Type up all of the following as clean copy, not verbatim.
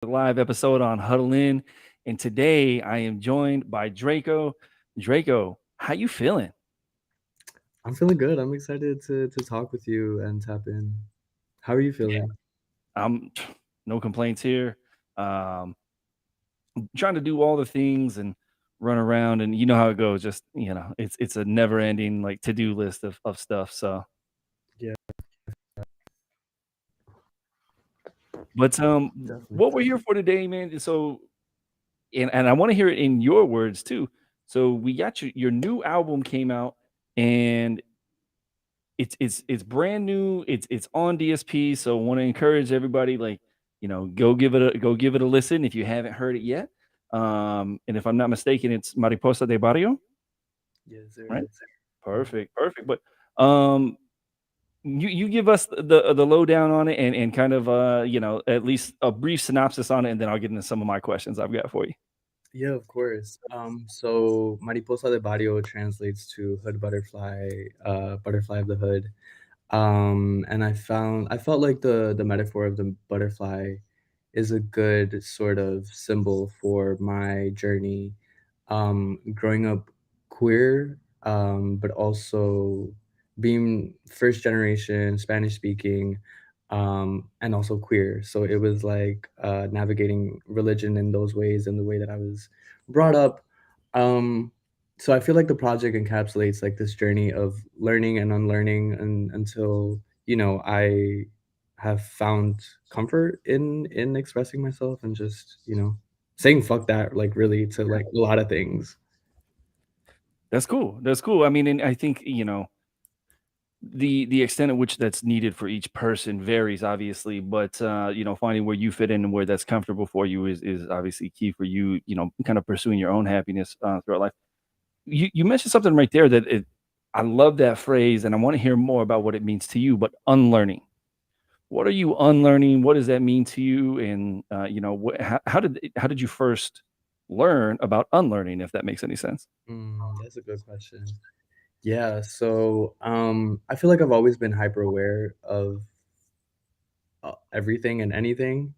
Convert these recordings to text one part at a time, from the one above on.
live episode on Huddle In, and today I am joined by Draco. Draco, how you feeling? I'm feeling good. I'm excited to talk with you and tap in. How are you Yeah, feeling? I'm no complaints here. Um, trying to do all the things and run around, and you know how it goes. Just it's a never ending like to do list of stuff. So, Yeah, but definitely. what we're here for today, man. So, and I want to hear it in your words too. So we got your new album came out, and it's brand new. It's on DSP. So want to encourage everybody, like, go give it a listen if you haven't heard it yet. And if I'm not mistaken, it's Mariposa de Barrio, Yes, there right? is. Mhm. Perfect, perfect. But um, you give us the lowdown on it, and kind of at least a brief synopsis on it, and then I'll get into some of my questions I've got for you. Yeah, of course. So Mariposa de Barrio translates to hood butterfly, butterfly of the hood. And I felt like the metaphor of the butterfly is a good sort of symbol for my journey, growing up queer, but also being first generation Spanish speaking, and also queer. So it was like navigating religion in those ways and the way that I was brought up. Um, so I feel like the project encapsulates like this journey of learning and unlearning and until, I have found comfort in expressing myself and just, saying fuck that, like really to like a lot of things. That's cool. That's cool. I mean, and I think the extent at which that's needed for each person varies, obviously, but finding where you fit in and where that's comfortable for you is obviously key for you, kind of pursuing your own happiness throughout life. You mentioned something right there that I love that phrase, and I want to hear more about what it means to you. But unlearning, what are you unlearning? What does that mean to you? And how did you first learn about unlearning, if that makes any sense? That's a good question. Yeah, so I feel like I've always been hyper aware of everything and anything.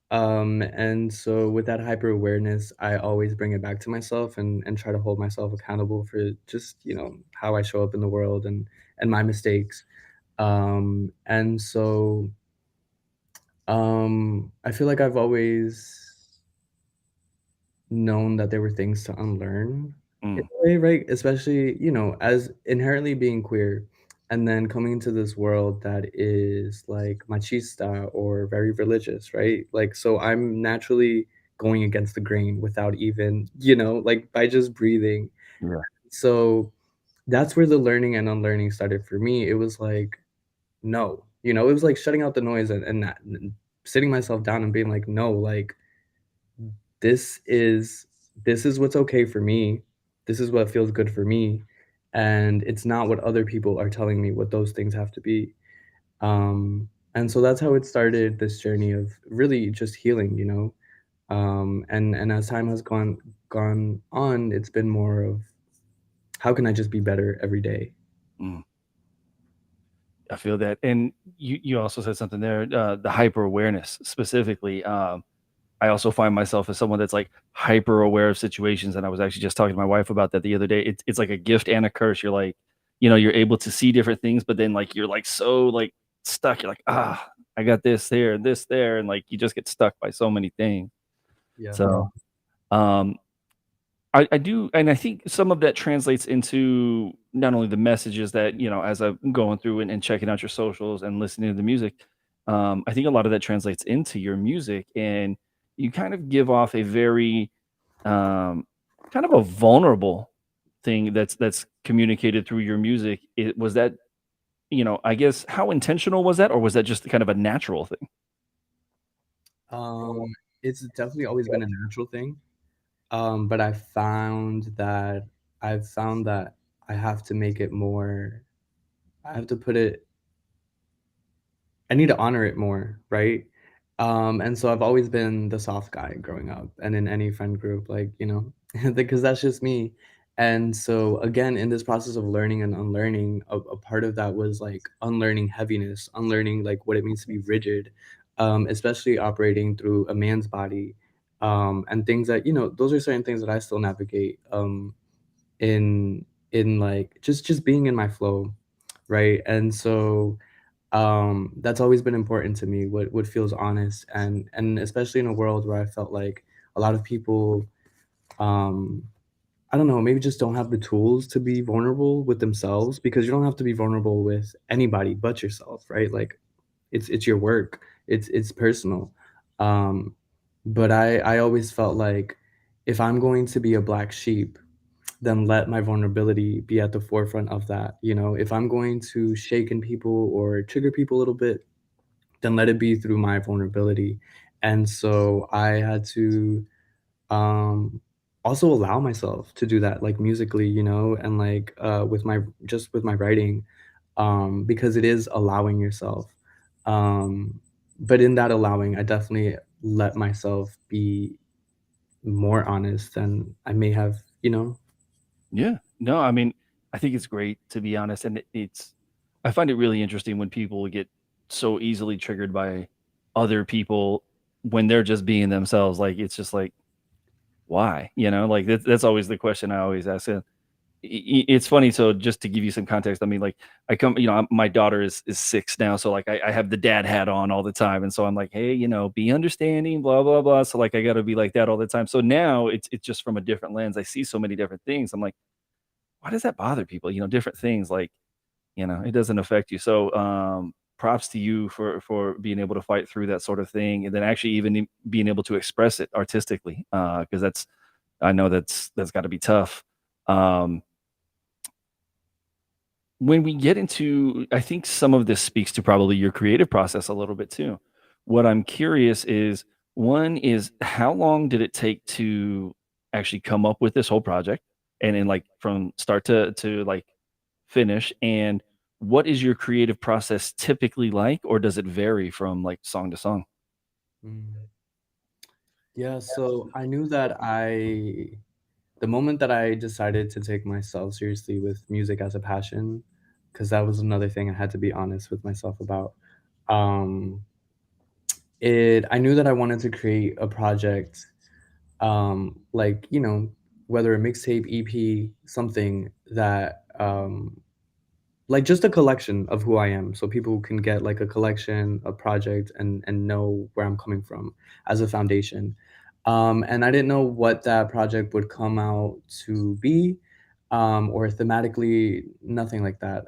And so with that hyper awareness, I always bring it back to myself and try to hold myself accountable for just, how I show up in the world and my mistakes. And so I feel like I've always known that there were things to unlearn in Mm, a way, right? Especially, as inherently being queer and then coming into this world that is like machista or very religious, right? Like, so I'm naturally going against the grain without even, like by just breathing. yeah. So that's where the learning and unlearning started for me. It was like, no, it was like shutting out the noise and sitting myself down and being like, no, like, this is this is what's okay for me. This is what feels good for me, and it's not what other people are telling me what those things have to be. And so that's how it started, this journey of really just healing, and as time has gone on, it's been more of how can I just be better every day. Mm. I feel that, and you also said something there, the hyper awareness specifically. I also find myself as someone that's like hyper aware of situations, and I was actually just talking to my wife about that the other day. It's like a gift and a curse. You're like, you're able to see different things, but then like you're like so like stuck. You're like, I got this there and this there, and like you just get stuck by so many things. Yeah. So, um, I do, and I think some of that translates into not only the messages that, as I'm going through and checking out your socials and listening to the music, I think a lot of that translates into your music, and you kind of give off a very, um, kind of a vulnerable thing that's communicated through your music. It was that, I guess, how intentional was that, or was that just kind of a natural thing? um it's definitely always been a natural thing. But I've found that I have to make it more. I have to put it I need to honor it more, right? And so I've always been the soft guy growing up and in any friend group, like, because that's just me. And so again, in this process of learning and unlearning, a part of that was like unlearning heaviness, unlearning like what it means to be rigid, especially operating through a man's body, and things that, those are certain things that I still navigate, in like, just being in my flow, right? And so, that's always been important to me, what feels honest, and especially in a world where I felt like a lot of people, um, I don't know, maybe just don't have the tools to be vulnerable with themselves, because you don't have to be vulnerable with anybody but yourself, right? Like, it's your work, it's personal. Um, but I always felt like, if I'm going to be a black sheep, then let my vulnerability be at the forefront of that. If I'm going to shaken people or trigger people a little bit, then let it be through my vulnerability. And so I had to, um, also allow myself to do that, like, musically, and, like, with my writing, because it is allowing yourself. Um, but in that allowing, I definitely let myself be more honest than I may have, you know? Yeah. No, I mean, I think it's great, to be honest, and it's I find it really interesting when people get so easily triggered by other people when they're just being themselves. Like, it's just like, why? Like, that's always the question I always ask. And it's funny. So, just to give you some context, I mean, like, my daughter is 6 now, so like, I have the dad hat on all the time, and so I'm like, hey, be understanding, blah blah blah. So like, I got to be like that all the time. So now it's just from a different lens. I see so many different things. I'm like, why does that bother people? Different things, like, it doesn't affect you. So, props to you for being able to fight through that sort of thing, and then actually even being able to express it artistically, because I know that's got to be tough. Um, when we get into, I think some of this speaks to probably your creative process a little bit too. What I'm curious is, one is, how long did it take to actually come up with this whole project, and then, like, from start to like finish, and what is your creative process typically like, or does it vary from, like, song to song? Mm. Yeah, so I knew that the moment that I decided to take myself seriously with music as a passion, because that was another thing I had to be honest with myself about. Um, I knew that I wanted to create a project, like, whether a mixtape, EP, something that, like, just a collection of who I am, so people can get, like, a collection, a project, and know where I'm coming from as a foundation. And I didn't know what that project would come out to be, or thematically, nothing like that.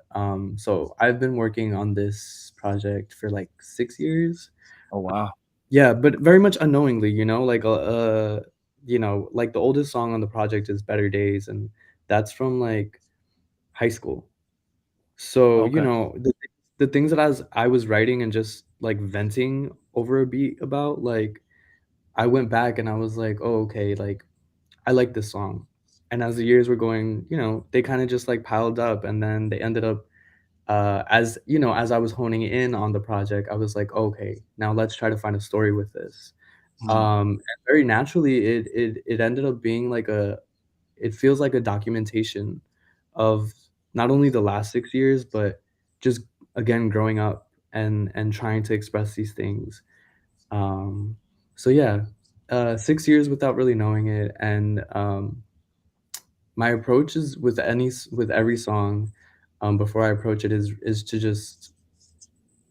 So I've been working on this project for, like, 6 years. Oh, wow. Yeah, but very much unknowingly, like, like, the oldest song on the project is "Better Days," and that's from, like, high school. So, Okay. the things that I was writing and just, like, venting over a beat about, like, I went back and I was like, "Oh, okay, like, I like this song." And as the years were going, they kinda just, like, piled up, and then they ended up, as I was honing in on the project, I was like, "Okay, now let's try to find a story with this." Mm. And very naturally, it ended up being like it feels like a documentation of not only the last 6 years, but just, again, growing up and trying to express these things. Um, so yeah, 6 years without really knowing it, and, my approach is with every song, before I approach it, is to just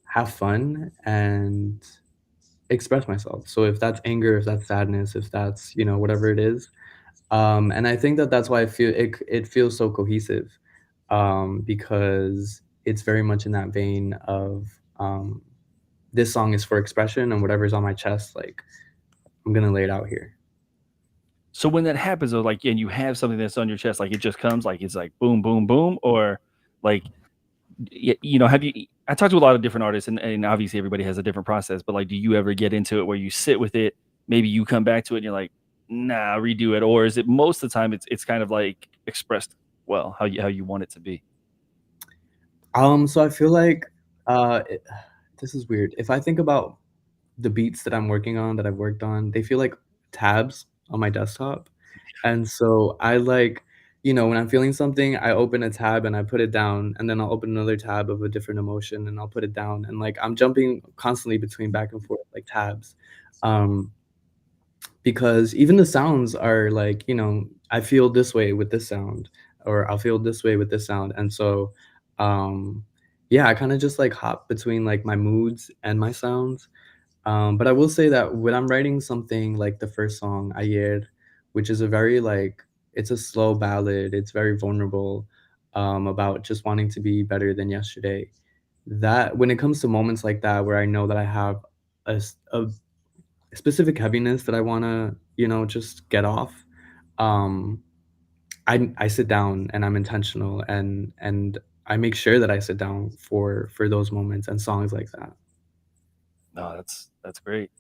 have fun and express myself. So if that's anger, if that's sadness, if that's, whatever it is. And I think that that's why I feel it feels so cohesive, because it's very much in that vein of, this song is for expression, and whatever's on my chest, like, I'm gonna lay it out here. So when that happens, though, like, and you have something that's on your chest, like, it just comes, like, it's like boom, boom, boom, or like, have you? I talked to a lot of different artists, and obviously everybody has a different process. But, like, do you ever get into it where you sit with it? Maybe you come back to it and you're like, nah, redo it, or is it most of the time it's kind of like expressed well how you want it to be? So I feel like, this is weird. If I think about the beats that I'm working on, that I've worked on, they feel like tabs on my desktop, and so I like when I'm feeling something, I open a tab and I put it down, and then I'll open another tab of a different emotion and I'll put it down, and, like, I'm jumping constantly between back and forth, like, tabs, um, because even the sounds are like, I feel this way with this sound, or I'll feel this way with this sound, and so, um, yeah, I kinda just, like, hop between, like, my moods and my sounds, but I will say that when I'm writing something like the first song, Ayer, which is a very like it's a slow ballad, it's very vulnerable, about just wanting to be better than yesterday. That when it comes to moments like that where I know that I have a specific heaviness that I wanna, just get off, um, I sit down and I'm intentional and I make sure that I sit down for those moments and songs like that. No, that's great.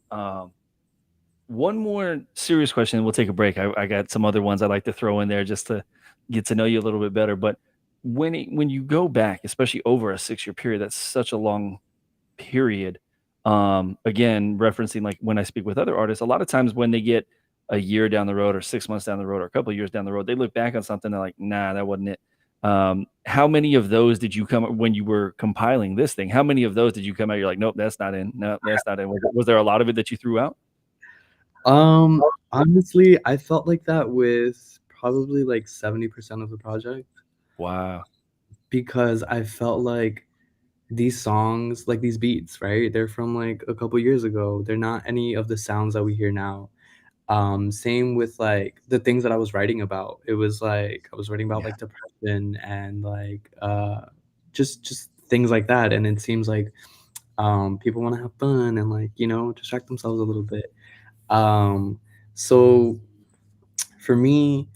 One more serious question, and we'll take a break. I got some other ones I'd like to throw in there just to get to know you a little bit better. But when you go back, especially over a 6-year period, that's such a long period. Again, referencing like when I speak with other artists, a lot of times when they get a year down the road or 6 months down the road or a couple of years down the road, they look back on something, they're like, nah, that wasn't it. How many of those did you come when you were compiling this thing? How many of those did you come out? You're like, nope, that's not in. No, that's not in. Was there a lot of it that you threw out? Honestly, I felt like that with probably, like, 70% of the project Wow. because I felt like these songs like, these beats, right? They're from, like, a couple years ago. They're not any of the sounds that we hear now. Same with, like, the things that I was writing about. It was, like, I was writing about, Yeah. like, depression and, like, just things like that, and it seems like, people wanna have fun and, like, distract themselves a little bit. Um, so for me,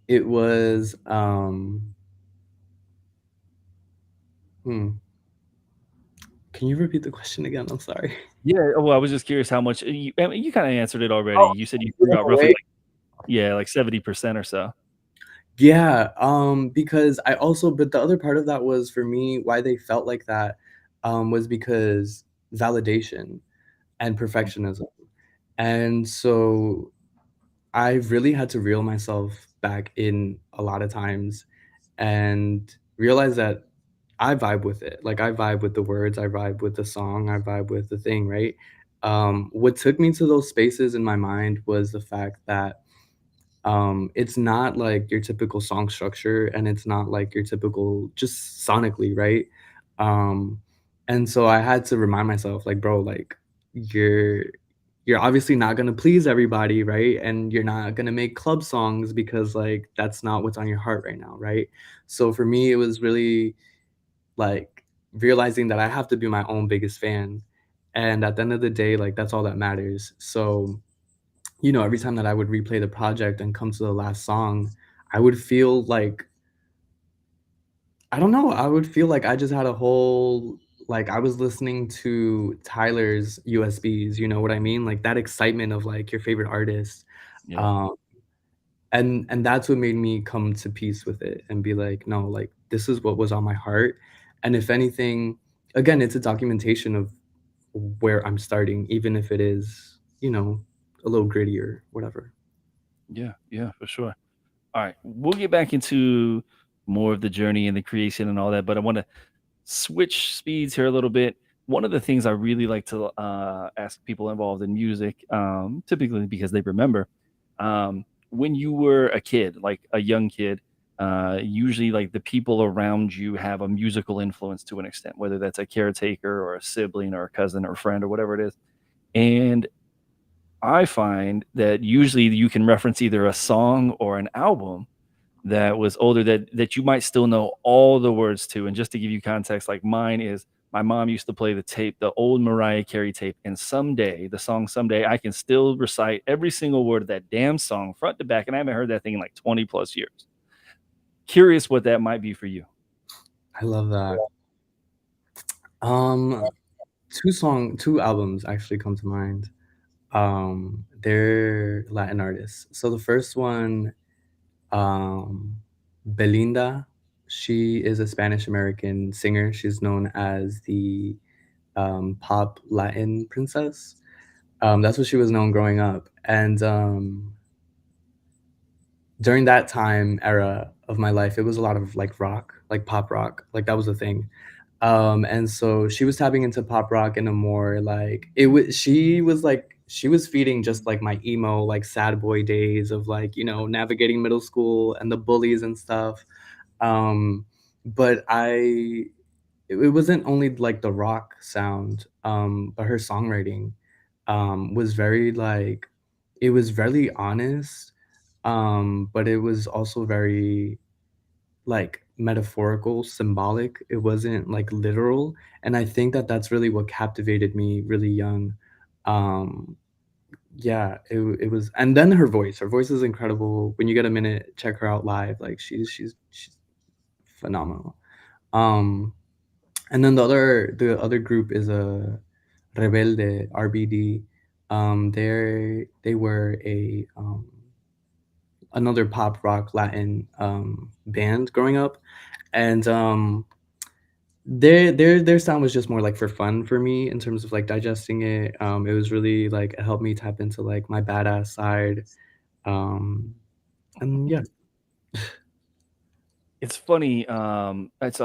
it was, hmm, can you repeat the question again? I'm sorry. Yeah. Well, I was just curious how much I mean, you kind of answered it already. Oh, You said you threw right out roughly away? like, yeah, like 70% or so. Yeah, because I also but the other part of that was for me, why they felt like that, was because validation and perfectionism. And so I really had to reel myself back in a lot of times and realize that I vibe with it. Like, I vibe with the words, I vibe with the song, I vibe with the thing, right? What took me to those spaces in my mind was the fact that, it's not like your typical song structure, and it's not like your typical just sonically, right? Um, and so I had to remind myself, like, "Bro, like, you're you're obviously not gonna please everybody, right? And you're not gonna make club songs because, like, that's not what's on your heart right now, right?" So for me, it was really, like, realizing that I have to be my own biggest fan, and at the end of the day, like, that's all that matters. So, every time that I would replay the project and come to the last song, I would feel like I don't know, I would feel like I just had a whole like, I was listening to Tyler's USBs, you know what I mean? Like, that excitement of, like, your favorite artist, Yeah. um, and that's what made me come to peace with it and be like, "No, like, this is what was on my heart," and if anything again, it's a documentation of where I'm starting, even if it is, a little grittier, whatever. Yeah. Yeah. For sure. All right. We'll get back into more of the journey and the creation and all that, but I want to switch speeds here a little bit. One of the things I really like to ask people involved in music, typically because they remember, when you were a kid, like a young kid, usually like the people around you have a musical influence to an extent, whether that's a caretaker or a sibling or a cousin or a friend or whatever it is. And I find that usually you can reference either a song or an album that was older that you might still know all the words to. And just to give you context, like mine is my mom used to play the tape, the old Mariah Carey tape, and someday, the song "Someday," I can still recite every single word of that damn song front to back, and I haven't heard that thing in like 20 plus years. Curious what that might be for you. I love that. Um, 2 albums actually come to mind. They're Latin artists. So the first one, um, Belinda, she is a Spanish American singer. She's known as the, pop Latin princess. That's what she was known growing up, and, during that time era of my life, it was a lot of, like, rock, like, pop rock, like, that was a thing. And so she was tapping into pop rock in a more, like she was feeding just, like, my emo, like, sad boy days of, like, navigating middle school and the bullies and stuff. Um, but it wasn't only, like, the rock sound, but her songwriting, was very, like it was very honest, but it was also very, like, metaphorical, symbolic. It wasn't, like, literal, and I think that that's really what captivated me really young. Um, yeah, it was and then her voice is incredible. When you get a minute, check her out live, like, she's phenomenal. Um, and then the other group is, Rebelde, RBD. They were another pop rock Latin, band growing up, and, their sound was just more, like, for fun for me in terms of, like, digesting it. It was really, like, it helped me tap into, like, my badass side, um, and yeah. It's funny, it's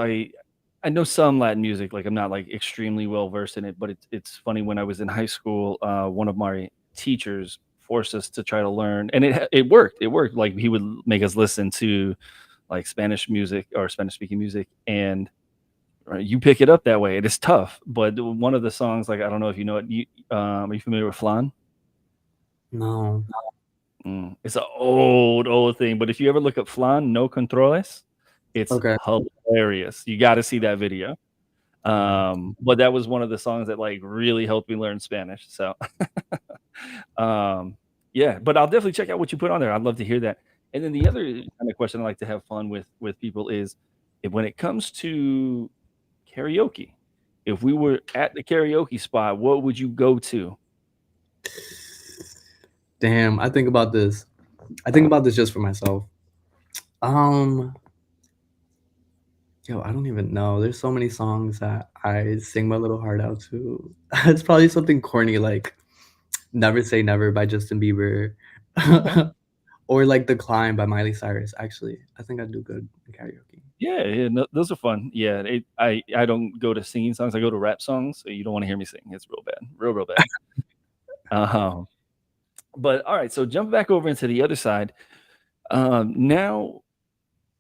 I know some Latin music, like, I'm not, like, extremely well versed in it, but it's funny when I was in high school, one of my teachers forced us to try to learn and it worked, like, he would make us listen to, like, Spanish music or Spanish-speaking music, and, you pick it up that way, it is tough, but one of the songs, like, I don't know if you know it, are you familiar with Flan? No. It's an old thing, but if you ever look up Flan, No Controles, it's Okay. hilarious. You gotta see that video. Wow. But that was one of the songs that, like, really helped me learn Spanish, so, um, yeah, but I'll definitely check out what you put on there, I'd love to hear that. And then the other kind of question I like to have fun with people is, when it comes to karaoke, if we were at the karaoke spot, what would you go to? Damn, I think about this. I think about this just for myself. Um, Yo, I don't even know. There's so many songs that I sing my little heart out to. It's probably something corny like "Never Say Never" by Justin Bieber, Okay. or like "The Climb" by Miley Cyrus, actually. I think I'd do good in karaoke. Yeah, yeah, no, those are fun. Yeah, I don't go to singing songs, I go to rap songs, so you don't wanna hear me sing, it's real bad, real bad. Um, but alright, so jump back over into the other side. Now,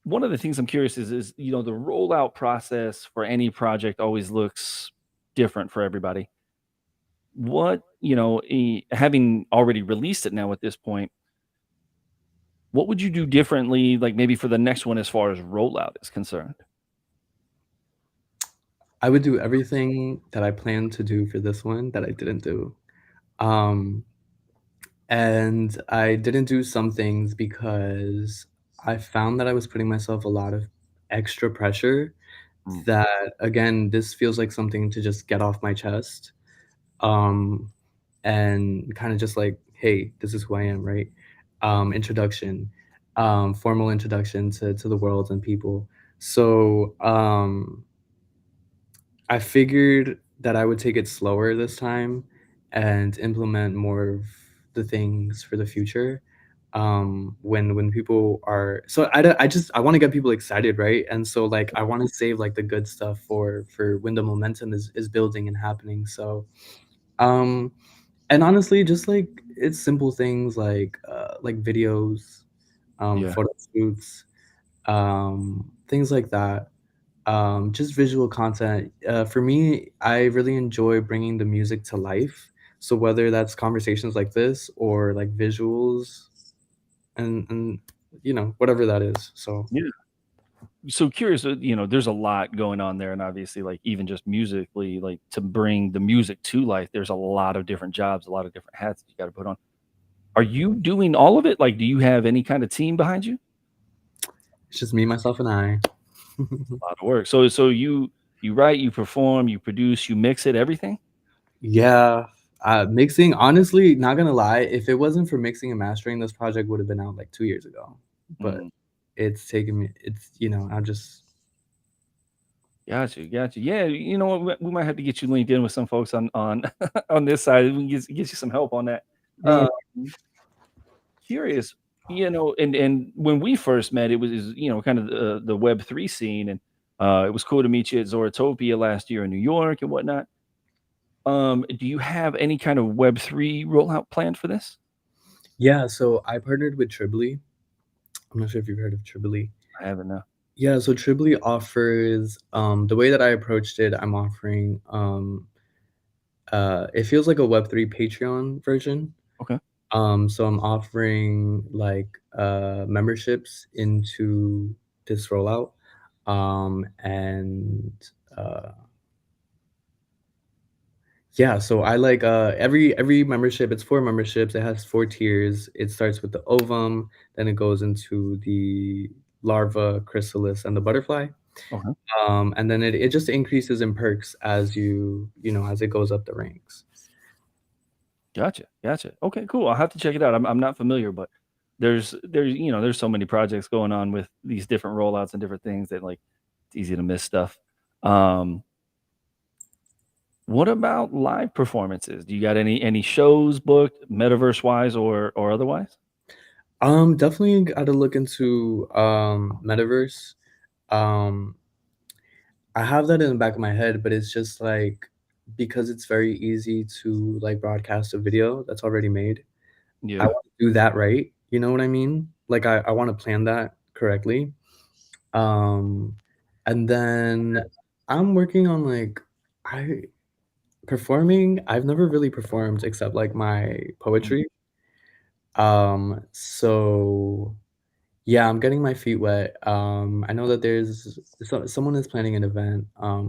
one of the things I'm curious is, the rollout process for any project always looks different for everybody. What, having already released it now at this point, what would you do differently, like, maybe for the next one as far as rollout is concerned? I would do everything that I planned to do for this one that I didn't do. Um, and I didn't do some things because I found that I was putting myself a lot of extra pressure Mm, that, again, this feels like something to just get off my chest. Um, and kind of just like, "Hey, this is who I am," right? Introduction, formal introduction to the world and people. So, I figured that I would take it slower this time and implement more of the things for the future. When people are so I wanna get people excited, right? And so, like, I wanna save, like, the good stuff for when the momentum is building and happening, so, um and honestly, just, like, it's simple things like videos, yeah. photo shoots, things like that. Just visual content. For me, I really enjoy bringing the music to life. So whether that's conversations like this or, like, visuals and, whatever that is. So, Yeah. So curious, there's a lot going on there, and obviously, like, even just musically, like, to bring the music to life, there's a lot of different jobs, a lot of different hats you gotta put on. Are you doing all of it? Like, do you have any kind of team behind you? it's just me, myself, and I. A lot of work. So you write, you perform, you produce, you mix it, everything? Yeah, mixing honestly, not gonna lie, if it wasn't for mixing and mastering, this project would have been out, like, 2 years ago, but Mm, I just got you. Yeah, you know what? We might have to get you linked in with some folks on on this side. We can get you some help on that. yeah. Um, Curious. and when we first met, it was, kind of the Web3 scene, and it was cool to meet you at Zoratopia last year in New York and whatnot. Do you have any kind of Web3 rollout planned for this? Yeah, so I partnered with Tribly. I'm not sure if you've heard of Tribly. I haven't, no. Yeah, so Tribly offers, the way that I approached it, I'm offering, it feels like a Web3 Patreon version. Okay. So I'm offering like memberships into this rollout. And uh yeah, so I like every membership, it's four memberships, it has four tiers. It starts with the ovum, then it goes into the larva, chrysalis, and the butterfly. Okay. And then it just increases in perks as as it goes up the ranks. Gotcha, gotcha. Okay, cool. I'll have to check it out. I'm not familiar, but there's so many projects going on with these different rollouts and different things that, like, it's easy to miss stuff. Um, what about live performances? Do you got any shows booked, metaverse wise or otherwise? Definitely gotta look into metaverse. Um, I have that in the back of my head, but it's just like because it's very easy to like broadcast a video that's already made. I Yeah. want to do that right. You know what I mean? Like I want to plan that correctly. Um, and then I'm working on like I performing. I've never really performed except like my Mhm. poetry. So yeah, I'm getting my feet wet. I know that someone is planning an event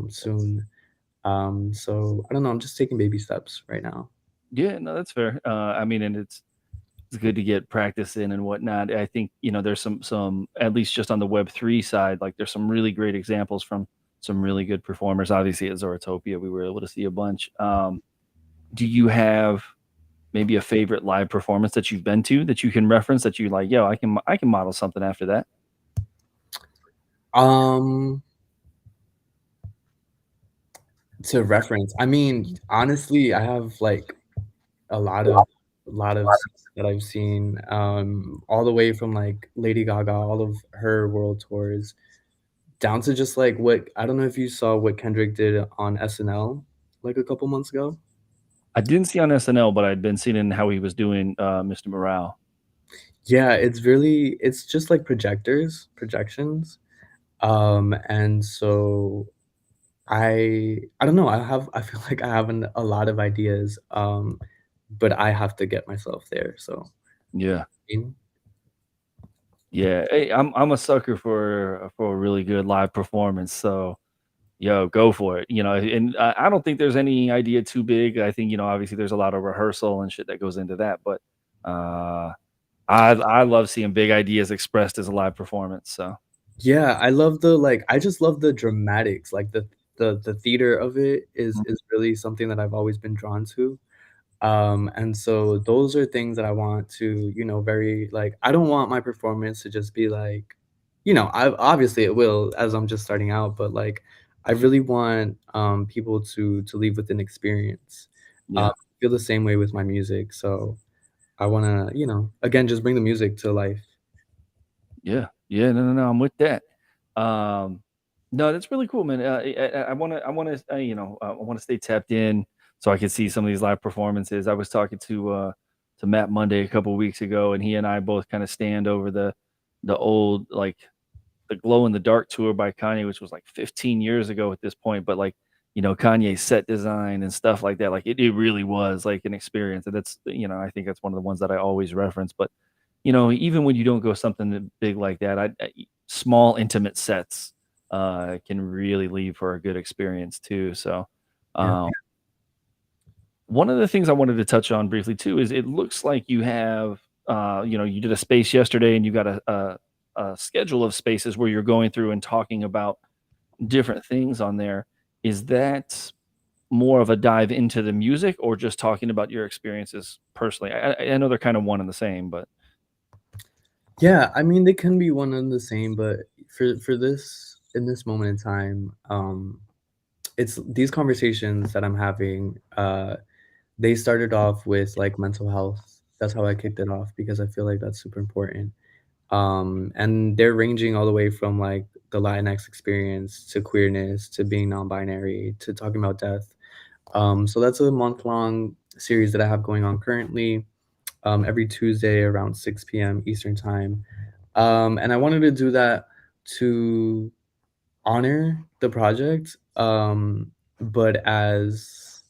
soon. So I don't know, I'm just taking baby steps right now. Yeah, no, that's fair. I mean, and it's good to get practice in and whatnot. I think, there's some at least just on the Web3 side, like there's some really great examples from some really good performers. Obviously, at Zoratopia, we were able to see a bunch. Do you have maybe a favorite live performance that you've been to that you can reference that you like? Yo, I can model something after that. Um, to reference, I mean, honestly, I have like a lot of stuff that I've seen, all the way from like Lady Gaga, all of her world tours, down to just like what I don't know if you saw what Kendrick did on SNL like a couple months ago. I didn't see on SNL, but I'd been seeing how he was doing Mr. Morale. Yeah, it's just like projections. And so I don't know, I feel like I have a lot of ideas, but I have to get myself there, so Yeah. mm, Yeah. Hey, I'm a sucker for a really good live performance. So yo, go for it. And I don't think there's any idea too big. I think, obviously there's a lot of rehearsal and shit that goes into that, but uh I love seeing big ideas expressed as a live performance. So yeah, I just love the dramatics, like the theater of it is really something that I've always been drawn to. And so those are things that I want to, very like I don't want my performance to just be like, I obviously it will as I'm just starting out, but like I really want people to leave with an experience. yeah. Feel the same way with my music. So I wanna, again just bring the music to life. Yeah. Yeah, no, no, no, I'm with that. Um, no, that's really cool, man. I wanna stay tapped in so I can see some of these live performances. I was talking to Matt Monday a couple weeks ago, and he and I both kinda stand over the old, like, the Glow in the Dark tour by Kanye, which was like 15 years ago at this point, but like, Kanye's set design and stuff like that, like it really was like an experience. And I think that's one of the ones that I always reference. But, even when you don't go something big like that, small intimate sets can really leave for a good experience too. So, Yeah. um, one of the things I wanted to touch on briefly too is it looks like you have, you did a space yesterday and you got a schedule of spaces where you're going through and talking about different things on there. Is that more of a dive into the music or just talking about your experiences personally? I know they're kind of one and the same, but Yeah, I mean, they can be one and the same, but for this in this moment in time, it's these conversations that I'm having, they started off with, like, mental health, That's how I kicked it off because I feel like that's super important. And they're ranging all the way from like the Latinx experience to queerness to being non-binary to talking about death. So that's a month-long series that I have going on currently, every Tuesday around 6 p.m. Eastern time. And I wanted to do that to honor the project, but as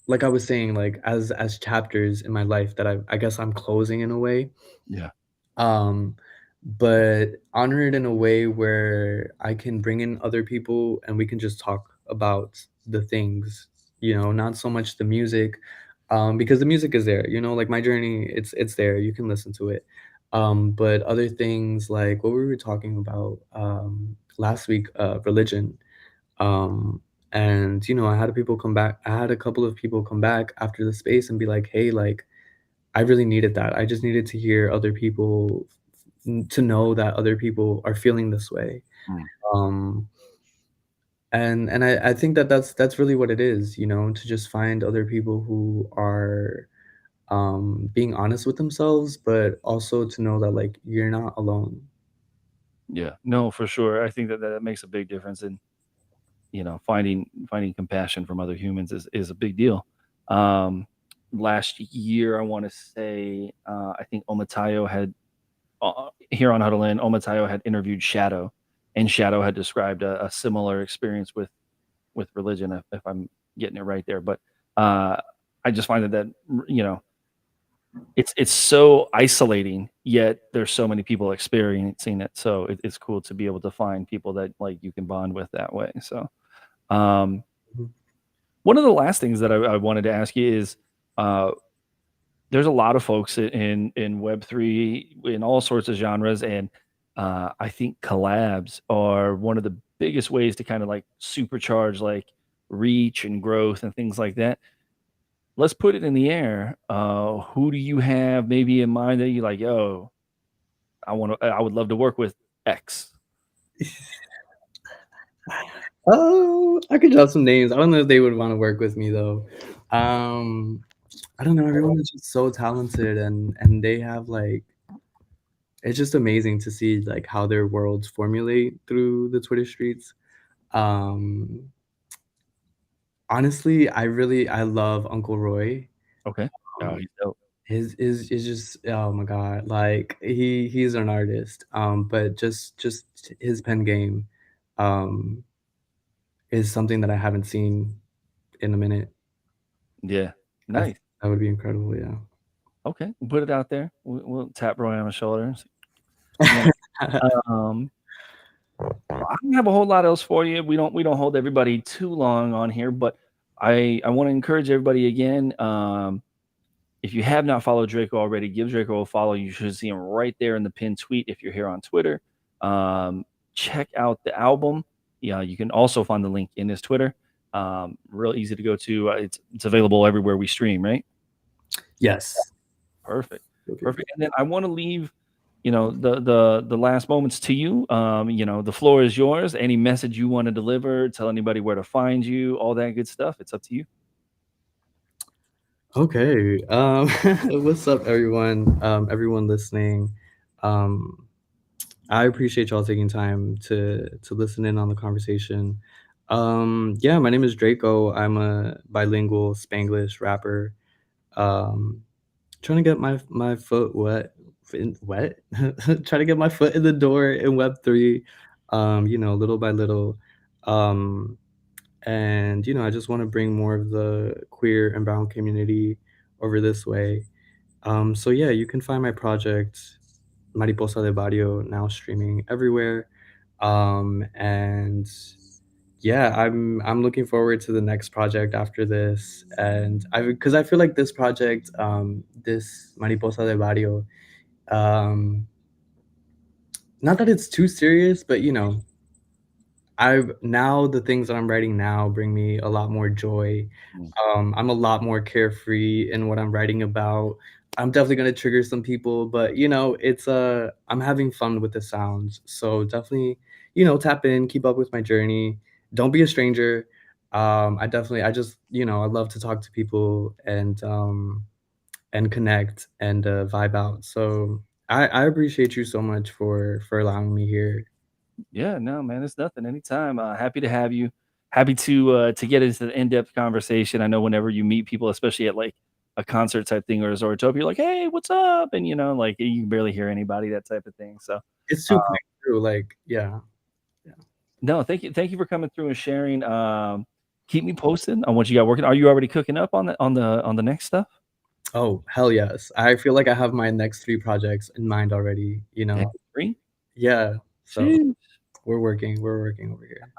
like I was saying, like as chapters in my life that I guess I'm closing in a way. Yeah. Um, but honor it in a way where I can bring in other people and we can just talk about the things, not so much the music, because the music is there, like my journey, it's there, you can listen to it. But other things like what we were talking about last week, religion. Um, and I had a couple of people come back after the space and be like, hey, like I really needed that. I just needed to hear other people to know that other people are feeling this way. Mm. Um, and I think that that's really what it is, to just find other people who are, being honest with themselves, but also to know that, like, you're not alone. Yeah. No, for sure. I think that that makes a big difference in, finding compassion from other humans is a big deal. Um, Last year, I want to say, I think Omatayo had here on Huddle In, Omatayo had interviewed Shadow, and Shadow had described a similar experience with religion, if I'm getting it right there. But I just find that it's so isolating, yet there's so many people experiencing it. So it's cool to be able to find people that like you can bond with that way. So um, Mhm. one of the last things that I wanted to ask you is uh, there's a lot of folks in Web3 in all sorts of genres, and I think collabs are one of the biggest ways to kind of like supercharge like reach and growth and things like that. Let's put it in the air. Who do you have maybe in mind that you like? Yo, I would love to work with X. Oh, I could drop some names. I don't know if they would wanna work with me, though. Um, I don't know, everyone is just so talented and they have, like it's just amazing to see, like, how their worlds formulate through the Twitter streets. Um, Honestly, I love Uncle Roy. Okay. Oh, Um, he's dope. his is just oh my god, like, he's an artist, but just his pen game, um, is something that I haven't seen in a minute. Yeah. I think Nice. that would be incredible, yeah. Okay. We'll put it out there. We'll tap Roy on the shoulder. And see, you know. Um, Well, I don't have a whole lot else for you. We don't hold everybody too long on here, but I want to encourage everybody again. If you have not followed Draco already, give Draco a follow. You should see him right there in the pinned tweet if you're here on Twitter. Check out the album. Yeah, you can also find the link in his Twitter. Real easy to go to. It's available everywhere we stream, right? Yes. Perfect. Okay. Perfect. And then I want to leave, the last moments to you. The floor is yours. Any message you want to deliver, tell anybody where to find you, all that good stuff. It's up to you. Okay, what's up, everyone? Everyone listening. Um, I appreciate y'all taking time to listen in on the conversation. Yeah, my name is Draco. I'm a bilingual Spanglish rapper. Um, Trying to get my foot wet, trying to get my foot in the door in Web3, little by little. Um, and I just want to bring more of the queer and brown community over this way. So yeah, you can find my project Mariposa de Barrio now streaming everywhere. And yeah, I'm looking forward to the next project after this. And I because I feel like this project, this Mariposa de Barrio, um, not that it's too serious, but I've now the things that I'm writing now bring me a lot more joy. Mm. I'm a lot more carefree in what I'm writing about. I'm definitely gonna trigger some people, but it's I'm having fun with the sounds. So definitely, tap in, keep up with my journey. Don't be a stranger. I just, I love to talk to people and connect and, vibe out. So I appreciate you so much for allowing me here. Yeah, no, man, it's nothing. Anytime. Happy to have you. Happy to get into the in-depth conversation. I know whenever you meet people, especially at like a concert type thing or a Zoratopia, you're like, hey, what's up? And like you can barely hear anybody, that type of thing. So It's uh, too quick too, like yeah, yeah. no, thank you for coming through and sharing. Keep me posted on what you got working. Are you already cooking up on the next stuff? Oh, hell yes. I feel like I have my next 3 projects in mind already, you Dang, know? 3? Yeah, so Sheesh. we're working over here.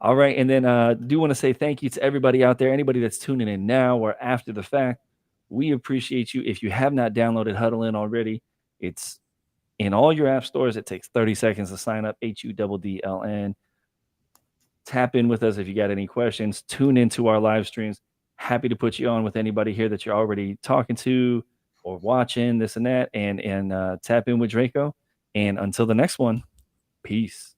All right, and then, do wanna say thank you to everybody out there, anybody that's tuning in now or after the fact. We appreciate you. If you have not downloaded Huddle In already, it's in all your app stores. It takes 30 seconds to sign up, HUDDLN. Tap in with us if you got any questions. Tune into our live streams. Happy to put you on with anybody here that you're already talking to or watching, this and that, and tap in with Draco. And until the next one, peace.